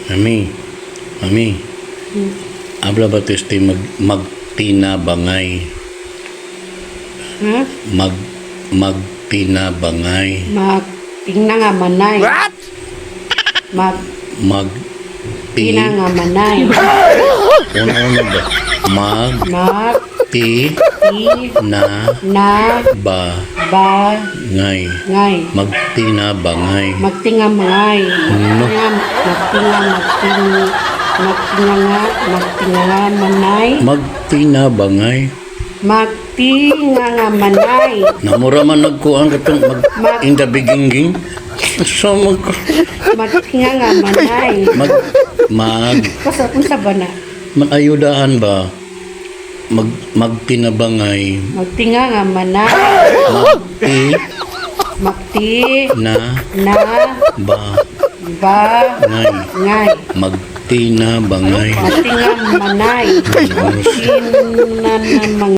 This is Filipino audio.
Mami, mami, abla ba testi magtinabangay? Ha? Magtinabangay. Tingna nga manay. What? Tingna nga manay. Una ba? Ti Na ba ngay. Magtinabangay. Magtinga mangay. Ano? Magtinga nga manay. Magtinabangay. Magtinga nga manay. Namura man nagkuhan katong indabiginging. So Magtinga nga manay. Basta kung sa bana. magayudahan ba? Magtinabangay. Magtinga nga manay. Magti Na ba ngay. magtinabangay. Magtinga manay. Magtinga namang